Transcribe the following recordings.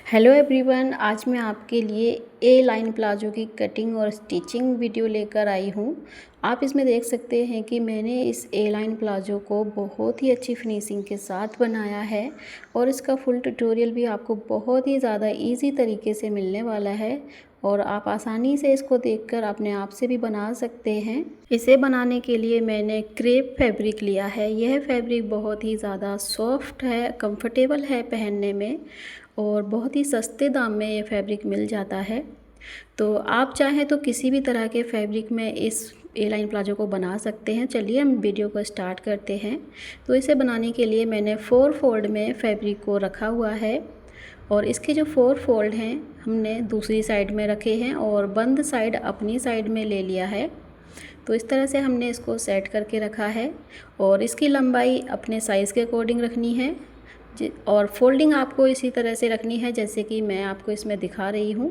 Hello everyone, आज मैं आपके लिए ए लाइन प्लाजो की कटिंग और स्टिचिंग वीडियो लेकर आई हूँ। आप इसमें देख सकते हैं कि मैंने इस ए लाइन प्लाजो को बहुत ही अच्छी फिनिशिंग के साथ बनाया है और इसका फुल ट्यूटोरियल भी आपको बहुत ही ज़्यादा इजी तरीके से मिलने वाला है और आप आसानी से इसको देखकर अपने आप से भी बना सकते हैं। इसे बनाने के लिए मैंने क्रेप फैब्रिक लिया है। यह फैब्रिक बहुत ही ज़्यादा सॉफ्ट है, कंफर्टेबल है पहनने में और बहुत ही सस्ते दाम में ये फैब्रिक मिल जाता है। तो आप चाहें तो किसी भी तरह के फैब्रिक में इस ए लाइन प्लाजो को बना सकते हैं। चलिए हम वीडियो को स्टार्ट करते हैं। तो इसे बनाने के लिए मैंने 4 फोल्ड में फैब्रिक को रखा हुआ है और इसके जो 4 फोल्ड हैं हमने दूसरी साइड में रखे हैं और बंद साइड अपनी साइड में ले लिया है। तो इस तरह से हमने इसको सेट करके रखा है और इसकी लंबाई अपने साइज़ के अकॉर्डिंग रखनी है और फोल्डिंग आपको इसी तरह से रखनी है जैसे कि मैं आपको इसमें दिखा रही हूँ।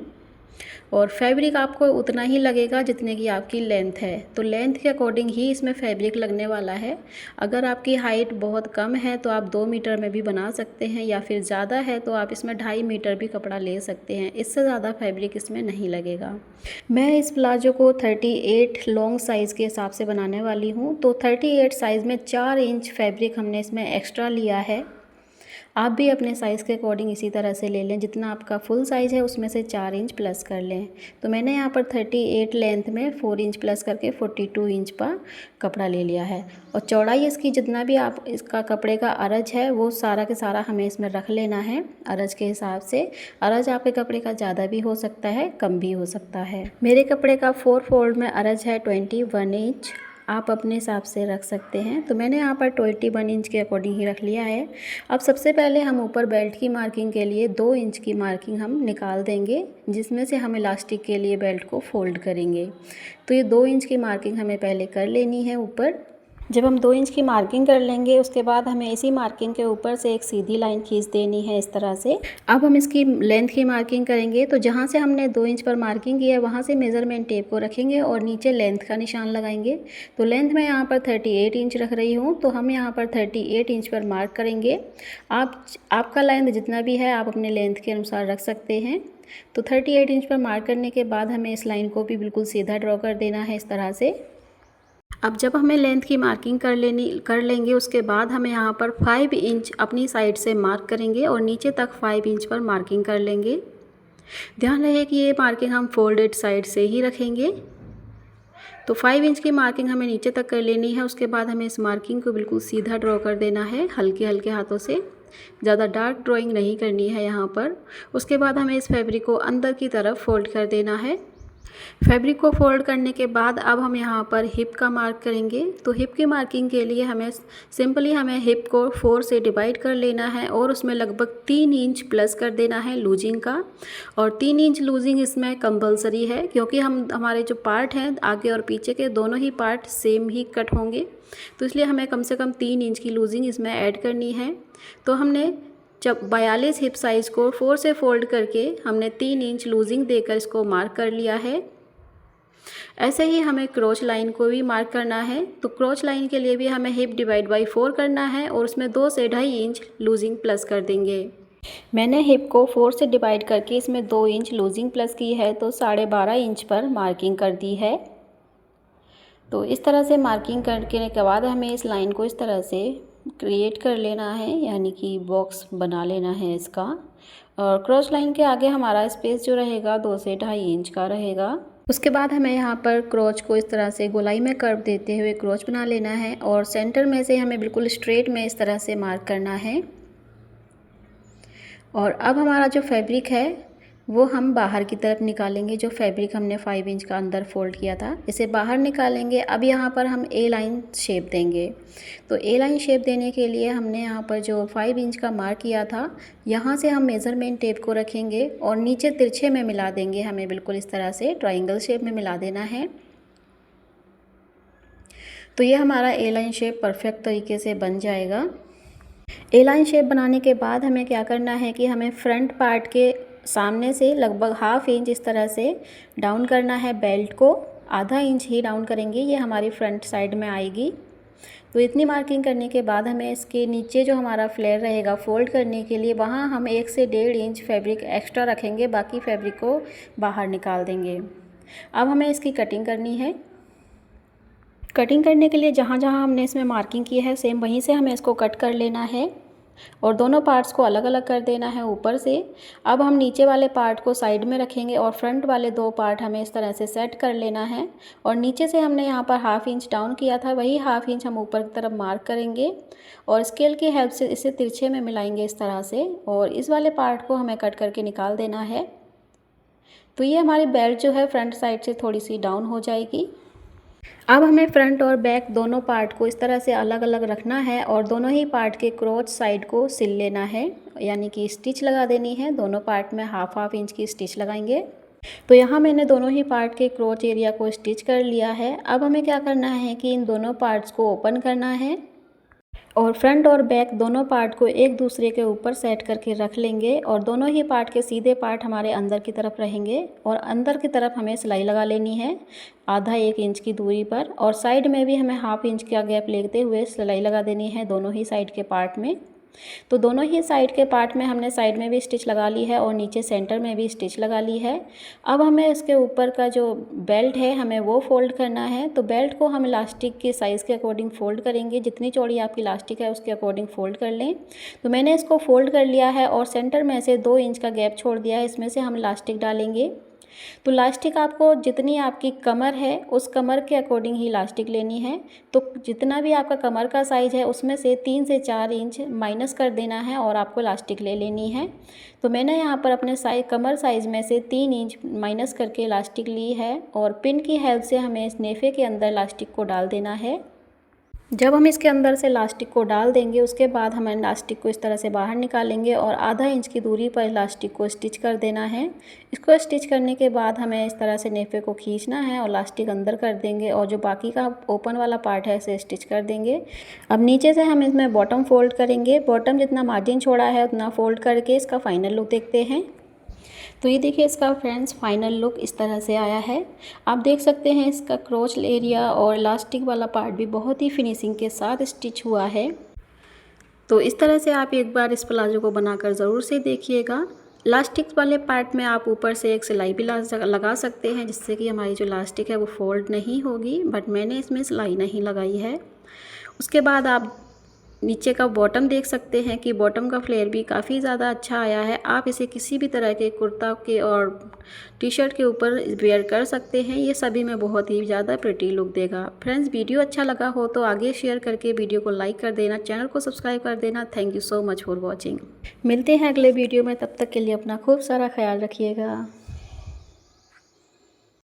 और फैब्रिक आपको उतना ही लगेगा जितने की आपकी लेंथ है, तो लेंथ के अकॉर्डिंग ही इसमें फैब्रिक लगने वाला है। अगर आपकी हाइट बहुत कम है तो आप 2 मीटर में भी बना सकते हैं या फिर ज़्यादा है तो आप इसमें 2.5 मीटर भी कपड़ा ले सकते हैं। इससे ज़्यादा फैब्रिक इसमें नहीं लगेगा। मैं इस प्लाजो को 38 लॉन्ग साइज़ के हिसाब से बनाने वाली हूँ। तो 38 साइज़ में 4 इंच फैब्रिक हमने इसमें एक्स्ट्रा लिया है। आप भी अपने साइज़ के अकॉर्डिंग इसी तरह से ले लें, जितना आपका फुल साइज़ है उसमें से 4 इंच प्लस कर लें। तो मैंने यहाँ पर 38 लेंथ में 4 इंच प्लस करके 42 इंच पर कपड़ा ले लिया है और चौड़ाई इसकी जितना भी आप इसका कपड़े का अरज है वो सारा के सारा हमें इसमें रख लेना है अरज के हिसाब से। अरज आपके कपड़े का ज़्यादा भी हो सकता है, कम भी हो सकता है। मेरे कपड़े का 4 फोल्ड में अरज है 21 इंच, आप अपने हिसाब से रख सकते हैं। तो मैंने यहाँ पर 21 इंच के अकॉर्डिंग ही रख लिया है। अब सबसे पहले हम ऊपर बेल्ट की मार्किंग के लिए 2 इंच की मार्किंग हम निकाल देंगे, जिसमें से हम इलास्टिक के लिए बेल्ट को फोल्ड करेंगे। तो ये 2 इंच की मार्किंग हमें पहले कर लेनी है ऊपर। जब हम 2 इंच की मार्किंग कर लेंगे उसके बाद हमें इसी मार्किंग के ऊपर से एक सीधी लाइन खींच देनी है इस तरह से। अब हम इसकी लेंथ की मार्किंग करेंगे। तो जहाँ से हमने 2 इंच पर मार्किंग की है वहाँ से मेज़रमेंट टेप को रखेंगे और नीचे लेंथ का निशान लगाएंगे। तो लेंथ मैं यहाँ पर 38 इंच रख रही हूँ, तो हम यहाँ पर 38 इंच पर मार्क करेंगे। आपका लेंथ जितना भी है आप अपने लेंथ के अनुसार रख सकते हैं। तो 38 इंच पर मार्क करने के बाद हमें इस लाइन को भी बिल्कुल सीधा ड्रॉ कर देना है इस तरह से। अब जब हमें लेंथ की मार्किंग कर लेंगे उसके बाद हमें यहाँ पर 5 इंच अपनी साइड से मार्क करेंगे और नीचे तक 5 इंच पर मार्किंग कर लेंगे। ध्यान रहे कि ये मार्किंग हम फोल्डेड साइड से ही रखेंगे। तो 5 इंच की मार्किंग हमें नीचे तक कर लेनी है। उसके बाद हमें इस मार्किंग को बिल्कुल सीधा ड्रॉ कर देना है हल्के हल्के हाथों से, ज़्यादा डार्क ड्राइंग नहीं करनी है यहाँ पर। उसके बाद हमें इस फैब्रिक को अंदर की तरफ फोल्ड कर देना है। फैब्रिक को फोल्ड करने के बाद अब हम यहाँ पर हिप का मार्क करेंगे। तो हिप की मार्किंग के लिए हमें हिप को 4 से डिवाइड कर लेना है और उसमें लगभग 3 इंच प्लस कर देना है लूजिंग का। और 3 इंच लूजिंग इसमें कंपलसरी है क्योंकि हमारे जो पार्ट हैं आगे और पीछे के दोनों ही पार्ट सेम ही कट होंगे, तो इसलिए हमें कम से कम 3 इंच की लूजिंग इसमें ऐड करनी है। तो हमने जब 42 हिप साइज़ को 4 से फोल्ड करके हमने 3 इंच लूजिंग देकर इसको मार्क कर लिया है। ऐसे ही हमें क्रोच लाइन को भी मार्क करना है। तो क्रोच लाइन के लिए भी हमें हिप डिवाइड बाई 4 करना है और उसमें 2 से 2.5 इंच लूजिंग प्लस कर देंगे। मैंने हिप को 4 से डिवाइड करके इसमें 2 इंच लूजिंग प्लस की है, तो 12.5 इंच पर मार्किंग कर दी है। तो इस तरह से मार्किंग करने के बाद हमें इस लाइन को इस तरह से क्रिएट कर लेना है, यानी कि बॉक्स बना लेना है इसका। और क्रॉस लाइन के आगे हमारा स्पेस जो रहेगा 2 से 2.5 इंच का रहेगा। उसके बाद हमें यहाँ पर क्रोच को इस तरह से गोलाई में कर्व देते हुए क्रोच बना लेना है और सेंटर में से हमें बिल्कुल स्ट्रेट में इस तरह से मार्क करना है। और अब हमारा जो फैब्रिक है वो हम बाहर की तरफ निकालेंगे। जो फैब्रिक हमने 5 इंच का अंदर फोल्ड किया था इसे बाहर निकालेंगे। अब यहाँ पर हम ए लाइन शेप देंगे। तो ए लाइन शेप देने के लिए हमने यहाँ पर जो 5 इंच का मार्क किया था यहाँ से हम मेज़रमेंट टेप को रखेंगे और नीचे तिरछे में मिला देंगे। हमें बिल्कुल इस तरह से ट्रायंगल शेप में मिला देना है। तो ये हमारा ए लाइन शेप परफेक्ट तरीके से बन जाएगा। ए लाइन शेप बनाने के बाद हमें क्या करना है कि हमें फ्रंट पार्ट के सामने से लगभग 1/2 इंच इस तरह से डाउन करना है। बेल्ट को आधा इंच ही डाउन करेंगे, ये हमारी फ्रंट साइड में आएगी। तो इतनी मार्किंग करने के बाद हमें इसके नीचे जो हमारा फ्लेयर रहेगा फ़ोल्ड करने के लिए, वहाँ हम 1 से 1.5 इंच फैब्रिक एक्स्ट्रा रखेंगे, बाकी फैब्रिक को बाहर निकाल देंगे। अब हमें इसकी कटिंग करनी है। कटिंग करने के लिए जहाँ जहाँ हमने इसमें मार्किंग की है सेम वहीं से हमें इसको कट कर लेना है और दोनों पार्ट्स को अलग अलग कर देना है ऊपर से। अब हम नीचे वाले पार्ट को साइड में रखेंगे और फ्रंट वाले 2 पार्ट हमें इस तरह से सेट कर लेना है। और नीचे से हमने यहाँ पर 1/2 इंच डाउन किया था, वही 1/2 इंच हम ऊपर की तरफ मार्क करेंगे और स्केल की हेल्प से इसे तिरछे में मिलाएंगे इस तरह से, और इस वाले पार्ट को हमें कट करके निकाल देना है। तो ये हमारी बेल्ट जो है फ्रंट साइड से थोड़ी सी डाउन हो जाएगी। अब हमें फ्रंट और बैक दोनों पार्ट को इस तरह से अलग अलग रखना है और दोनों ही पार्ट के क्रोच साइड को सिल लेना है, यानी कि स्टिच लगा देनी है। दोनों पार्ट में 1/2 इंच की स्टिच लगाएंगे। तो यहाँ मैंने दोनों ही पार्ट के क्रोच एरिया को स्टिच कर लिया है। अब हमें क्या करना है कि इन दोनों पार्ट्स को ओपन करना है और फ्रंट और बैक दोनों पार्ट को एक दूसरे के ऊपर सेट करके रख लेंगे और दोनों ही पार्ट के सीधे पार्ट हमारे अंदर की तरफ रहेंगे और अंदर की तरफ हमें सिलाई लगा लेनी है आधा 1 इंच की दूरी पर, और साइड में भी हमें 1/2 इंच का गैप लेते हुए सिलाई लगा देनी है दोनों ही साइड के पार्ट में। तो दोनों ही साइड के पार्ट में हमने साइड में भी स्टिच लगा ली है और नीचे सेंटर में भी स्टिच लगा ली है। अब हमें इसके ऊपर का जो बेल्ट है हमें वो फोल्ड करना है। तो बेल्ट को हम इलास्टिक के साइज़ के अकॉर्डिंग फ़ोल्ड करेंगे, जितनी चौड़ी आपकी इलास्टिक है उसके अकॉर्डिंग फ़ोल्ड कर लें। तो मैंने इसको फ़ोल्ड कर लिया है और सेंटर में से 2 इंच का गैप छोड़ दिया है, इसमें से हम इलास्टिक डालेंगे। तो इलास्टिक आपको जितनी आपकी कमर है उस कमर के अकॉर्डिंग ही इलास्टिक लेनी है। तो जितना भी आपका कमर का साइज़ है उसमें से 3 से 4 इंच माइनस कर देना है और आपको इलास्टिक ले लेनी है। तो मैंने यहाँ पर अपने कमर साइज़ में से 3 इंच माइनस करके इलास्टिक ली है और पिन की हेल्प से हमें इस नेफे के अंदर इलास्टिक को डाल देना है। जब हम इसके अंदर से इलास्टिक को डाल देंगे उसके बाद हम इलास्टिक को इस तरह से बाहर निकालेंगे और आधा इंच की दूरी पर इलास्टिक को स्टिच कर देना है। इसको स्टिच करने के बाद हमें इस तरह से नेफे को खींचना है और इलास्टिक अंदर कर देंगे और जो बाकी का ओपन वाला पार्ट है इसे स्टिच कर देंगे। अब नीचे से हम इसमें बॉटम फोल्ड करेंगे। बॉटम जितना मार्जिन छोड़ा है उतना फोल्ड करके इसका फाइनल लुक देखते हैं। तो ये देखिए इसका फ्रेंड्स फाइनल लुक इस तरह से आया है। आप देख सकते हैं इसका क्रोच एरिया और इलास्टिक वाला पार्ट भी बहुत ही फिनिशिंग के साथ स्टिच हुआ है। तो इस तरह से आप एक बार इस प्लाजो को बनाकर ज़रूर से देखिएगा। इलास्टिक वाले पार्ट में आप ऊपर से एक सिलाई भी लगा सकते हैं जिससे कि हमारी जो इलास्टिक है वो फोल्ड नहीं होगी, बट मैंने इसमें सिलाई नहीं लगाई है। उसके बाद आप नीचे का बॉटम देख सकते हैं कि बॉटम का फ्लेयर भी काफ़ी ज़्यादा अच्छा आया है। आप इसे किसी भी तरह के कुर्ता के और टी शर्ट के ऊपर वेयर कर सकते हैं, ये सभी में बहुत ही ज़्यादा प्रिटी लुक देगा। फ्रेंड्स वीडियो अच्छा लगा हो तो आगे शेयर करके वीडियो को लाइक कर देना, चैनल को सब्सक्राइब कर देना। Thank you so much for watching. मिलते हैं अगले वीडियो में, तब तक के लिए अपना खूब सारा ख्याल रखिएगा।